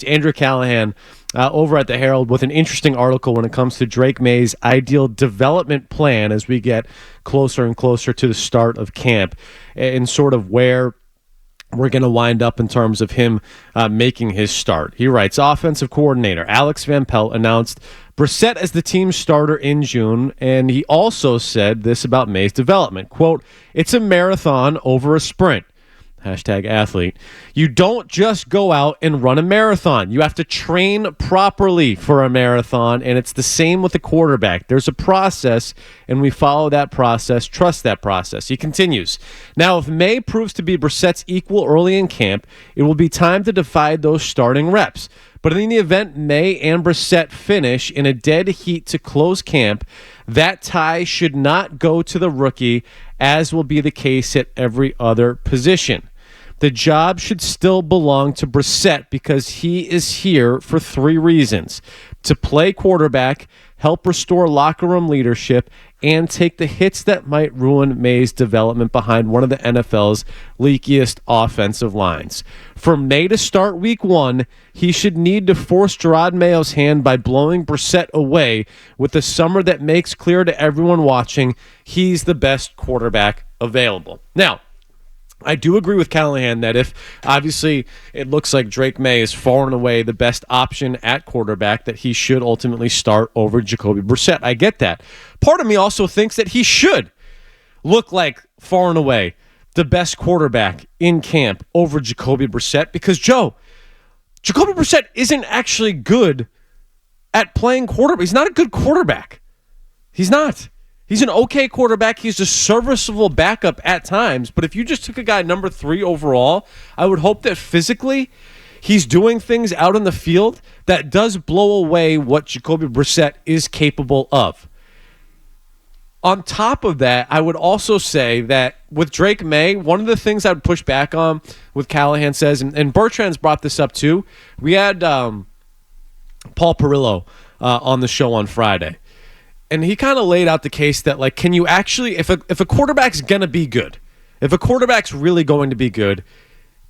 Andrew Callahan over at the Herald with an interesting article when it comes to Drake Maye's ideal development plan as we get closer and closer to the start of camp and sort of where we're going to wind up in terms of him making his start. He writes, offensive coordinator Alex Van Pelt announced Brissett as the team's starter in June, and he also said this about Maye's development. Quote, it's a marathon over a sprint. Hashtag athlete. You don't just go out and run a marathon. You have to train properly for a marathon, and it's the same with the quarterback. There's a process, and we follow that process, trust that process. He continues. Now, if Maye proves to be Brissett's equal early in camp, it will be time to divide those starting reps. But in the event Maye and Brissett finish in a dead heat to close camp, that tie should not go to the rookie, as will be the case at every other position. The job should still belong to Brissett because he is here for 3 reasons: to play quarterback, help restore locker room leadership, and take the hits that might ruin Maye's development behind one of the NFL's leakiest offensive lines. For Maye to start week 1, he should need to force Jerod Mayo's hand by blowing Brissett away with a summer that makes clear to everyone watching he's the best quarterback available. Now, I do agree with Callahan that if, obviously, it looks like Drake Maye is far and away the best option at quarterback, that he should ultimately start over Jacoby Brissett. I get that. Part of me also thinks that he should look like far and away the best quarterback in camp over Jacoby Brissett because, Jacoby Brissett isn't actually good at playing quarterback. He's not a good quarterback. He's not. He's an okay quarterback. He's a serviceable backup at times. But if you just took a guy number 3 overall, I would hope that physically he's doing things out in the field that does blow away what Jacoby Brissett is capable of. On top of that, I would also say that with Drake Maye, one of the things I would push back on with Callahan says, and Bertrand's brought this up too, we had Paul Perillo on the show on Friday. And he kind of laid out the case that, like, can you actually, if a quarterback's going to be good, if a quarterback's really going to be good,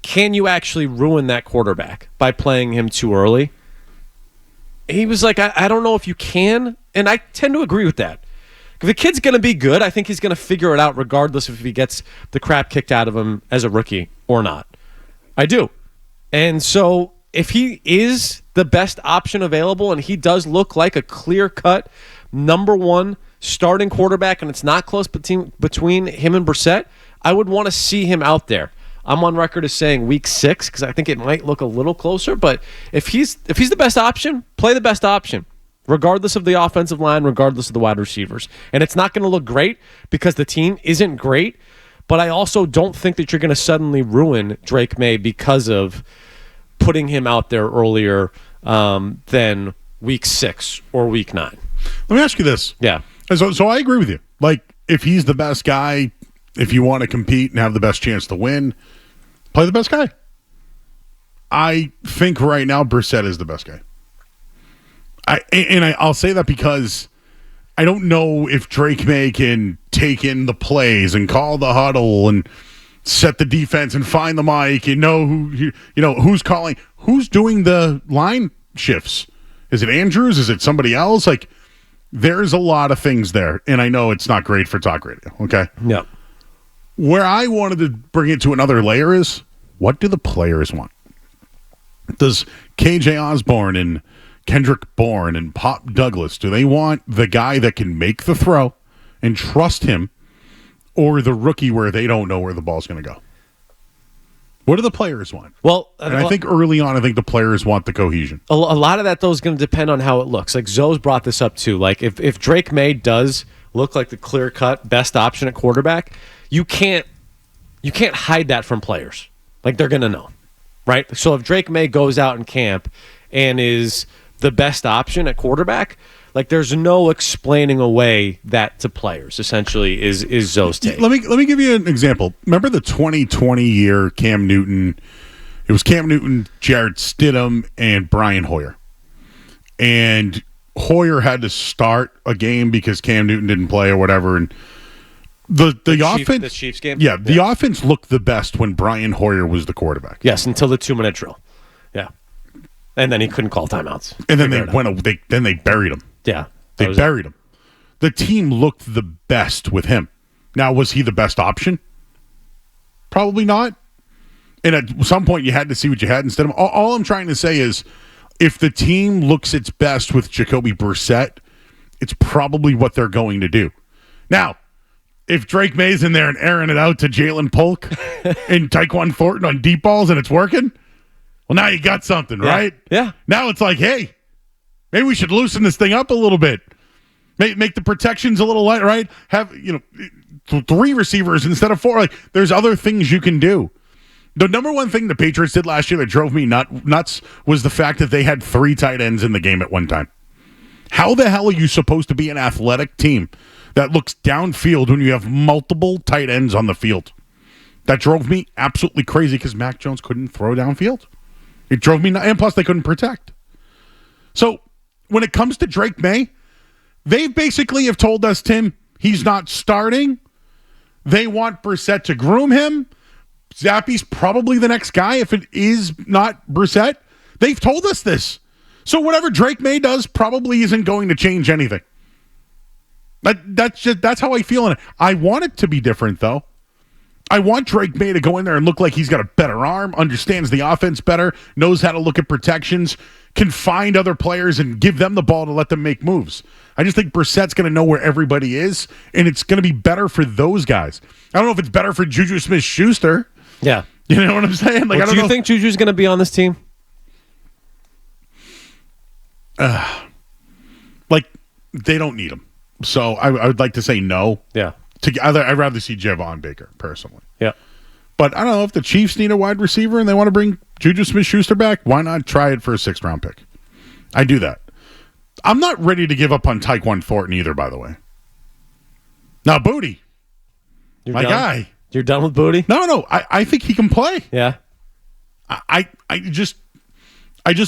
can you actually ruin that quarterback by playing him too early? He was like, I don't know if you can, and I tend to agree with that. If the kid's going to be good, I think he's going to figure it out regardless if he gets the crap kicked out of him as a rookie or not. I do. And so if he is the best option available and he does look like a clear-cut number 1 starting quarterback and it's not close between him and Brissett, I would want to see him out there. I'm on record as saying week 6 because I think it might look a little closer, but if he's the best option, play the best option, regardless of the offensive line, regardless of the wide receivers. And it's not going to look great because the team isn't great, but I also don't think that you're going to suddenly ruin Drake Maye because of putting him out there earlier than week 6 or week 9. Let me ask you this. Yeah. So I agree with you. Like, if he's the best guy, if you want to compete and have the best chance to win, play the best guy. I think right now Brissett is the best guy. I'll say that because I don't know if Drake Maye can take in the plays and call the huddle and set the defense and find the mic and know who's calling, who's doing the line shifts. Is it Andrews? Is it somebody else? Like, there's a lot of things there, and I know it's not great for talk radio, okay? Yeah. Where I wanted to bring it to another layer is, what do the players want? Does KJ Osborne and Kendrick Bourne and Pop Douglas, do they want the guy that can make the throw and trust him, or the rookie where they don't know where the ball's going to go? What do the players want? Well, and I think early on, I think the players want the cohesion. A lot of that, though, is going to depend on how it looks. Like, Zoe's brought this up, too. Like, if Drake Maye does look like the clear-cut best option at quarterback, you can't hide that from players. Like, they're going to know, right? So if Drake Maye goes out in camp and is the best option at quarterback, like, there's no explaining away that to players, essentially, is Zoe's take. Let me give you an example. Remember the 2020 year Cam Newton? It was Cam Newton, Jarrett Stidham, and Brian Hoyer. And Hoyer had to start a game because Cam Newton didn't play or whatever. And the offense, the Chiefs game? Yeah, the offense looked the best when Brian Hoyer was the quarterback. Yes, until the 2-minute drill. Yeah. And then he couldn't call timeouts. And then they buried him. Yeah. They buried him. The team looked the best with him. Now, was he the best option? Probably not. And at some point, you had to see what you had instead of. All I'm trying to say is, if the team looks its best with Jacoby Brissett, it's probably what they're going to do. Now, if Drake Maye's in there and airing it out to Jalen Polk and Tyquan Thornton on deep balls and it's working, well, now you got something, right? Yeah. Now it's like, hey, maybe we should loosen this thing up a little bit. Make the protections a little light, right? Have, 3 receivers instead of 4. Like, there's other things you can do. The number one thing the Patriots did last year that drove me nuts was the fact that they had 3 tight ends in the game at one time. How the hell are you supposed to be an athletic team that looks downfield when you have multiple tight ends on the field? That drove me absolutely crazy because Mac Jones couldn't throw downfield. It drove me nuts, and plus they couldn't protect. So when it comes to Drake Maye, they basically have told us, Tim, he's not starting. They want Brissett to groom him. Zappy's probably the next guy if it is not Brissett. They've told us this. So whatever Drake Maye does probably isn't going to change anything. That's how I feel in it. I want it to be different, though. I want Drake Maye to go in there and look like he's got a better arm, understands the offense better, knows how to look at protections, can find other players and give them the ball to let them make moves. I just think Brissett's going to know where everybody is, and it's going to be better for those guys. I don't know if it's better for Juju Smith-Schuster. Yeah. You know what I'm saying? Like, Do you think Juju's going to be on this team? They don't need him. So I would like to say no. Yeah. I'd rather see Javon Baker, personally. Yeah. But I don't know if the Chiefs need a wide receiver and they want to bring Juju Smith-Schuster back. Why not try it for a 6th-round pick? I do that. I'm not ready to give up on Tyquan Thornton either, by the way. Now, Booty, my guy. You're done with Booty? No. I think he can play. Yeah. I just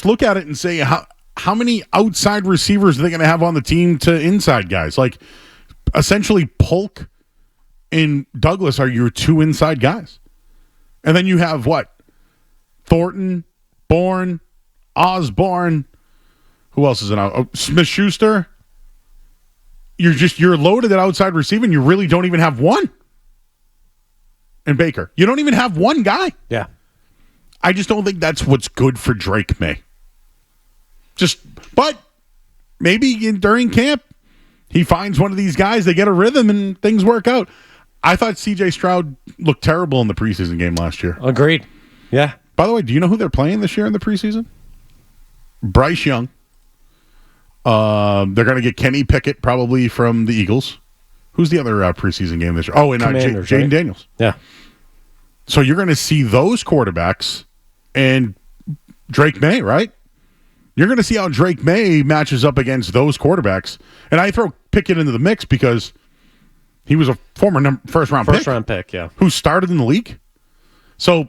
look at it and say, how many outside receivers are they going to have on the team to inside guys? Like, essentially, Polk and Douglas are your 2 inside guys. And then you have what? Thornton, Bourne, Osborne. Who else is in out? Oh, Smith-Schuster. You're loaded at outside receiving. You really don't even have one. And Baker. You don't even have one guy. Yeah. I just don't think that's what's good for Drake Maye. But maybe during camp, he finds one of these guys, they get a rhythm, and things work out. I thought C.J. Stroud looked terrible in the preseason game last year. Agreed. Yeah. By the way, do you know who they're playing this year in the preseason? Bryce Young. They're going to get Kenny Pickett probably from the Eagles. Who's the other preseason game this year? Oh, and Jaden right? Daniels. Yeah. So you're going to see those quarterbacks and Drake Maye, right? You're going to see how Drake Maye matches up against those quarterbacks. And I throw Pickett into the mix because he was a former first-round pick, yeah. Who started in the league. So,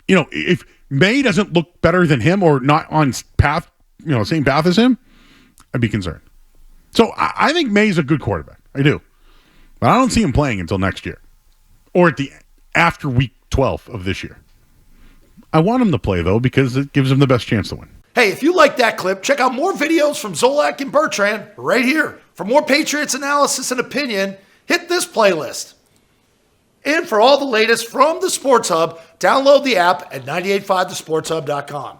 if Maye doesn't look better than him or not on path, same path as him, I'd be concerned. So I think Maye's a good quarterback. I do. But I don't see him playing until next year. Or after week 12 of this year. I want him to play, though, because it gives him the best chance to win. Hey, if you like that clip, check out more videos from Zolak and Bertrand right here. For more Patriots analysis and opinion, hit this playlist. And for all the latest from the Sports Hub, download the app at 985thesportshub.com.